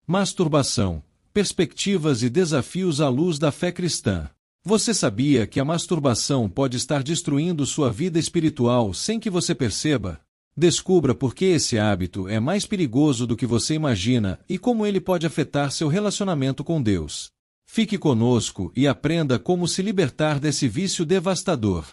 Masturbação, perspectivas e desafios à luz da fé cristã. Você sabia que a masturbação pode estar destruindo sua vida espiritual sem que você perceba? Descubra por que esse hábito é mais perigoso do que você imagina e como ele pode afetar seu relacionamento com Deus. Fique conosco e aprenda como se libertar desse vício devastador.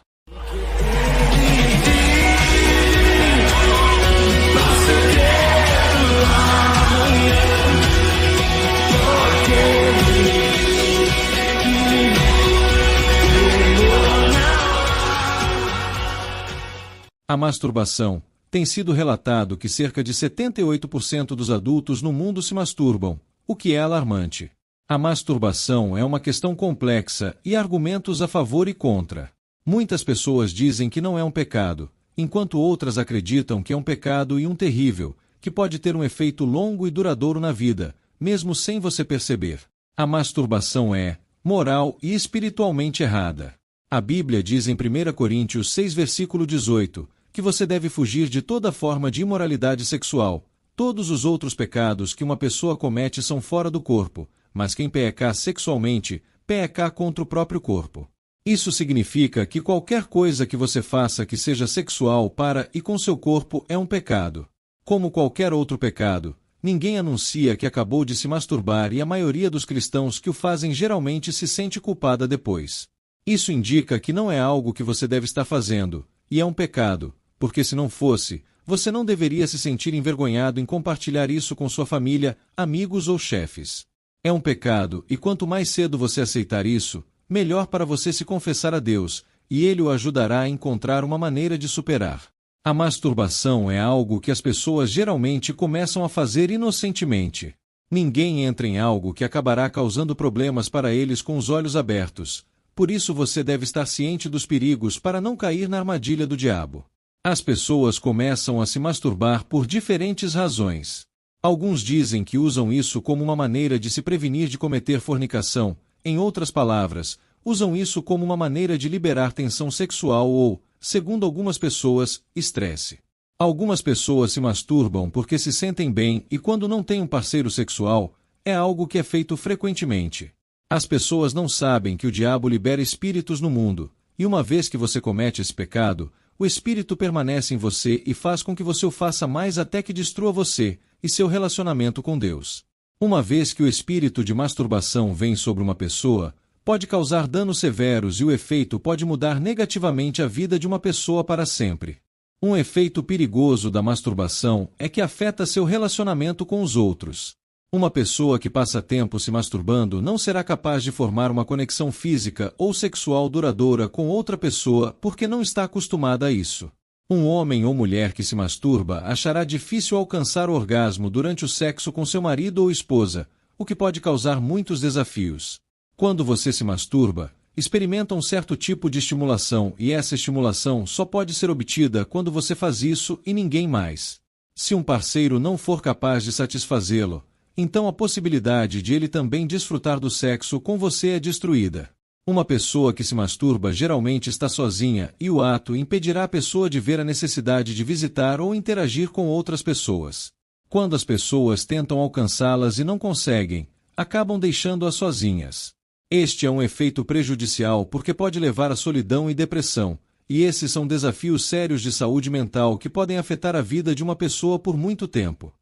A masturbação. Tem sido relatado que cerca de 78% dos adultos no mundo se masturbam, o que é alarmante. A masturbação é uma questão complexa e há argumentos a favor e contra. Muitas pessoas dizem que não é um pecado, enquanto outras acreditam que é um pecado e um terrível, que pode ter um efeito longo e duradouro na vida, mesmo sem você perceber. A masturbação é moral e espiritualmente errada. A Bíblia diz em 1 Coríntios 6, versículo 18, que você deve fugir de toda forma de imoralidade sexual. Todos os outros pecados que uma pessoa comete são fora do corpo, mas quem pecar sexualmente, peca contra o próprio corpo. Isso significa que qualquer coisa que você faça que seja sexual para e com seu corpo é um pecado. Como qualquer outro pecado, ninguém anuncia que acabou de se masturbar e a maioria dos cristãos que o fazem geralmente se sente culpada depois. Isso indica que não é algo que você deve estar fazendo, e é um pecado, porque se não fosse, você não deveria se sentir envergonhado em compartilhar isso com sua família, amigos ou chefes. É um pecado e quanto mais cedo você aceitar isso, melhor para você se confessar a Deus, e Ele o ajudará a encontrar uma maneira de superar. A masturbação é algo que as pessoas geralmente começam a fazer inocentemente. Ninguém entra em algo que acabará causando problemas para eles com os olhos abertos. Por isso você deve estar ciente dos perigos para não cair na armadilha do diabo. As pessoas começam a se masturbar por diferentes razões. Alguns dizem que usam isso como uma maneira de se prevenir de cometer fornicação. Em outras palavras, usam isso como uma maneira de liberar tensão sexual ou, segundo algumas pessoas, estresse. Algumas pessoas se masturbam porque se sentem bem e quando não têm um parceiro sexual, é algo que é feito frequentemente. As pessoas não sabem que o diabo libera espíritos no mundo, e uma vez que você comete esse pecado, o espírito permanece em você e faz com que você o faça mais até que destrua você e seu relacionamento com Deus. Uma vez que o espírito de masturbação vem sobre uma pessoa, pode causar danos severos e o efeito pode mudar negativamente a vida de uma pessoa para sempre. Um efeito perigoso da masturbação é que afeta seu relacionamento com os outros. Uma pessoa que passa tempo se masturbando não será capaz de formar uma conexão física ou sexual duradoura com outra pessoa porque não está acostumada a isso. Um homem ou mulher que se masturba achará difícil alcançar o orgasmo durante o sexo com seu marido ou esposa, o que pode causar muitos desafios. Quando você se masturba, experimenta um certo tipo de estimulação e essa estimulação só pode ser obtida quando você faz isso e ninguém mais. Se um parceiro não for capaz de satisfazê-lo, então a possibilidade de ele também desfrutar do sexo com você é destruída. Uma pessoa que se masturba geralmente está sozinha e o ato impedirá a pessoa de ver a necessidade de visitar ou interagir com outras pessoas. Quando as pessoas tentam alcançá-las e não conseguem, acabam deixando-as sozinhas. Este é um efeito prejudicial porque pode levar à solidão e depressão, e esses são desafios sérios de saúde mental que podem afetar a vida de uma pessoa por muito tempo.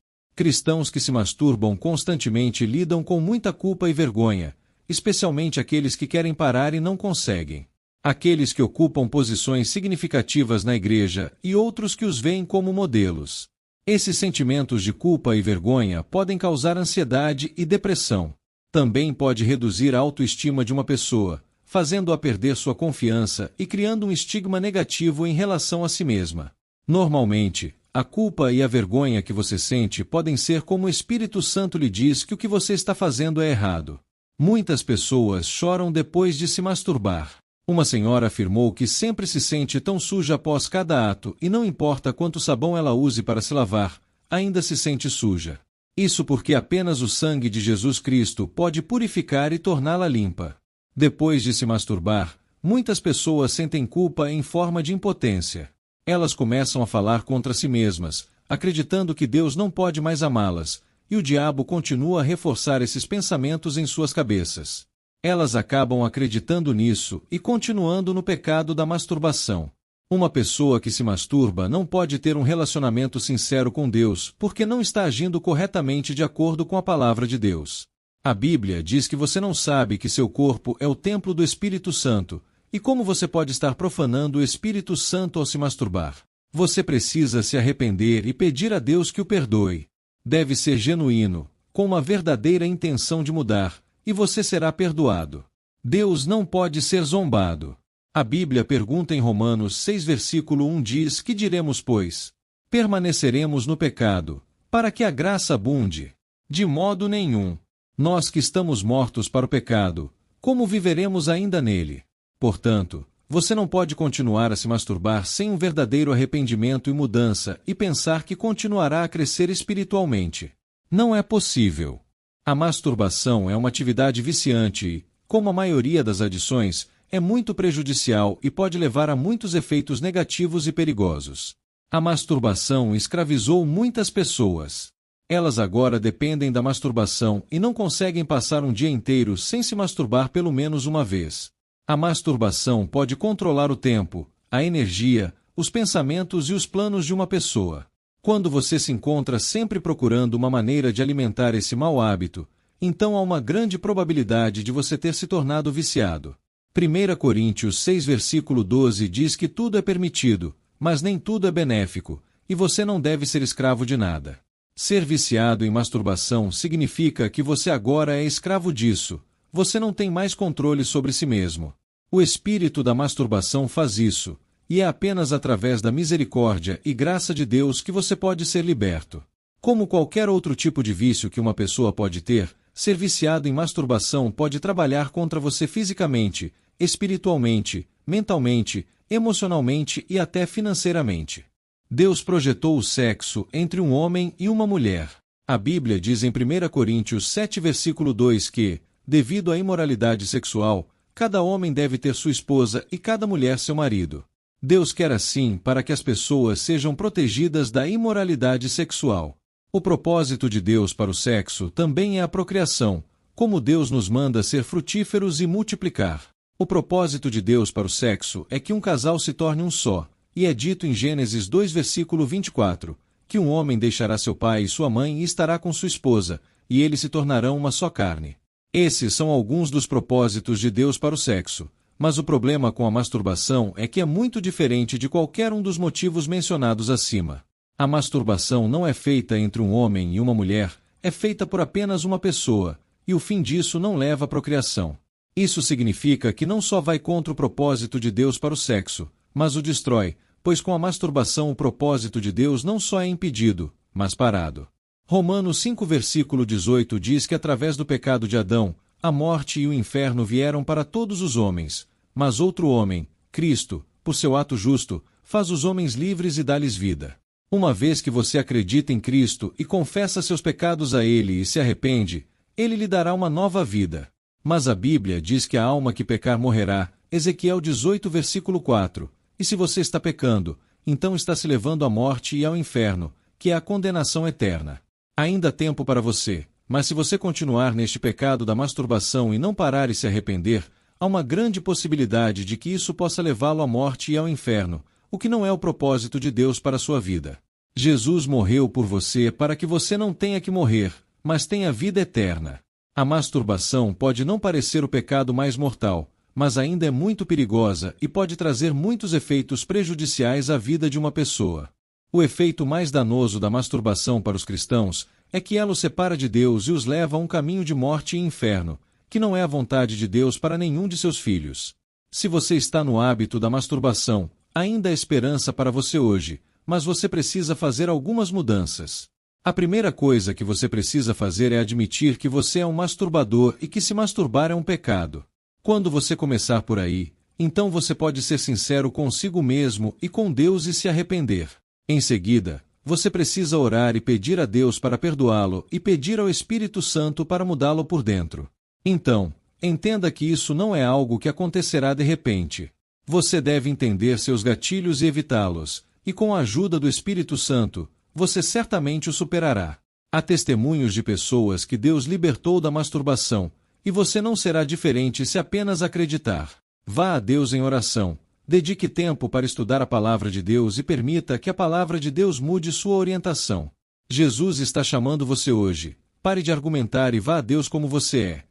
Cristãos que se masturbam constantemente lidam com muita culpa e vergonha, especialmente aqueles que querem parar e não conseguem. Aqueles que ocupam posições significativas na igreja e outros que os veem como modelos. Esses sentimentos de culpa e vergonha podem causar ansiedade e depressão. Também pode reduzir a autoestima de uma pessoa, fazendo-a perder sua confiança e criando um estigma negativo em relação a si mesma. Normalmente, a culpa e a vergonha que você sente podem ser como o Espírito Santo lhe diz que o que você está fazendo é errado. Muitas pessoas choram depois de se masturbar. Uma senhora afirmou que sempre se sente tão suja após cada ato e não importa quanto sabão ela use para se lavar, ainda se sente suja. Isso porque apenas o sangue de Jesus Cristo pode purificar e torná-la limpa. Depois de se masturbar, muitas pessoas sentem culpa em forma de impotência. Elas começam a falar contra si mesmas, acreditando que Deus não pode mais amá-las, e o diabo continua a reforçar esses pensamentos em suas cabeças. Elas acabam acreditando nisso e continuando no pecado da masturbação. Uma pessoa que se masturba não pode ter um relacionamento sincero com Deus porque não está agindo corretamente de acordo com a palavra de Deus. A Bíblia diz que você não sabe que seu corpo é o templo do Espírito Santo, e como você pode estar profanando o Espírito Santo ao se masturbar? Você precisa se arrepender e pedir a Deus que o perdoe. Deve ser genuíno, com uma verdadeira intenção de mudar, e você será perdoado. Deus não pode ser zombado. A Bíblia pergunta em Romanos 6 versículo 1 diz: que diremos, pois? Permaneceremos no pecado, para que a graça abunde? De modo nenhum. Nós que estamos mortos para o pecado, como viveremos ainda nele? Portanto, você não pode continuar a se masturbar sem um verdadeiro arrependimento e mudança e pensar que continuará a crescer espiritualmente. Não é possível. A masturbação é uma atividade viciante e, como a maioria das adições, é muito prejudicial e pode levar a muitos efeitos negativos e perigosos. A masturbação escravizou muitas pessoas. Elas agora dependem da masturbação e não conseguem passar um dia inteiro sem se masturbar pelo menos uma vez. A masturbação pode controlar o tempo, a energia, os pensamentos e os planos de uma pessoa. Quando você se encontra sempre procurando uma maneira de alimentar esse mau hábito, então há uma grande probabilidade de você ter se tornado viciado. 1 Coríntios 6 versículo 12 diz que tudo é permitido, mas nem tudo é benéfico, e você não deve ser escravo de nada. Ser viciado em masturbação significa que você agora é escravo disso, você não tem mais controle sobre si mesmo. O espírito da masturbação faz isso, e é apenas através da misericórdia e graça de Deus que você pode ser liberto. Como qualquer outro tipo de vício que uma pessoa pode ter, ser viciado em masturbação pode trabalhar contra você fisicamente, espiritualmente, mentalmente, emocionalmente e até financeiramente. Deus projetou o sexo entre um homem e uma mulher. A Bíblia diz em 1 Coríntios 7 versículo 2 que, devido à imoralidade sexual, cada homem deve ter sua esposa e cada mulher seu marido. Deus quer assim para que as pessoas sejam protegidas da imoralidade sexual. O propósito de Deus para o sexo também é a procriação, como Deus nos manda ser frutíferos e multiplicar. O propósito de Deus para o sexo é que um casal se torne um só, e é dito em Gênesis 2 versículo 24, que um homem deixará seu pai e sua mãe e estará com sua esposa, e eles se tornarão uma só carne. Esses são alguns dos propósitos de Deus para o sexo, mas o problema com a masturbação é que é muito diferente de qualquer um dos motivos mencionados acima. A masturbação não é feita entre um homem e uma mulher, é feita por apenas uma pessoa, e o fim disso não leva à procriação. Isso significa que não só vai contra o propósito de Deus para o sexo, mas o destrói, pois com a masturbação o propósito de Deus não só é impedido, mas parado. Romanos 5 versículo 18 diz que através do pecado de Adão, a morte e o inferno vieram para todos os homens, mas outro homem, Cristo, por seu ato justo, faz os homens livres e dá-lhes vida. Uma vez que você acredita em Cristo e confessa seus pecados a Ele e se arrepende, Ele lhe dará uma nova vida. Mas a Bíblia diz que a alma que pecar morrerá, Ezequiel 18 versículo 4, e se você está pecando, então está se levando à morte e ao inferno, que é a condenação eterna. Ainda há tempo para você, mas se você continuar neste pecado da masturbação e não parar e se arrepender, há uma grande possibilidade de que isso possa levá-lo à morte e ao inferno, o que não é o propósito de Deus para a sua vida. Jesus morreu por você para que você não tenha que morrer, mas tenha vida eterna. A masturbação pode não parecer o pecado mais mortal, mas ainda é muito perigosa e pode trazer muitos efeitos prejudiciais à vida de uma pessoa. O efeito mais danoso da masturbação para os cristãos é que ela os separa de Deus e os leva a um caminho de morte e inferno, que não é a vontade de Deus para nenhum de seus filhos. Se você está no hábito da masturbação, ainda há esperança para você hoje, mas você precisa fazer algumas mudanças. A primeira coisa que você precisa fazer é admitir que você é um masturbador e que se masturbar é um pecado. Quando você começar por aí, então você pode ser sincero consigo mesmo e com Deus e se arrepender. Em seguida, você precisa orar e pedir a Deus para perdoá-lo e pedir ao Espírito Santo para mudá-lo por dentro. Então, entenda que isso não é algo que acontecerá de repente. Você deve entender seus gatilhos e evitá-los, e com a ajuda do Espírito Santo, você certamente o superará. Há testemunhos de pessoas que Deus libertou da masturbação, e você não será diferente se apenas acreditar. Vá a Deus em oração, dedique tempo para estudar a palavra de Deus e permita que a palavra de Deus mude sua orientação. Jesus está chamando você hoje. Pare de argumentar e vá a Deus como você é.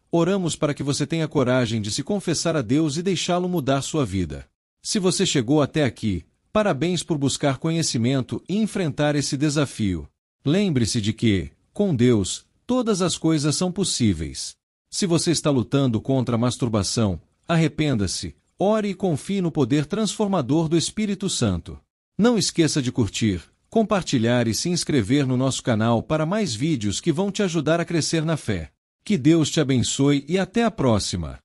Oramos para que você tenha coragem de se confessar a Deus e deixá-lo mudar sua vida. Se você chegou até aqui, parabéns por buscar conhecimento e enfrentar esse desafio. Lembre-se de que, com Deus, todas as coisas são possíveis. Se você está lutando contra a masturbação, arrependa-se, ore e confie no poder transformador do Espírito Santo. Não esqueça de curtir, compartilhar e se inscrever no nosso canal para mais vídeos que vão te ajudar a crescer na fé. Que Deus te abençoe e até a próxima!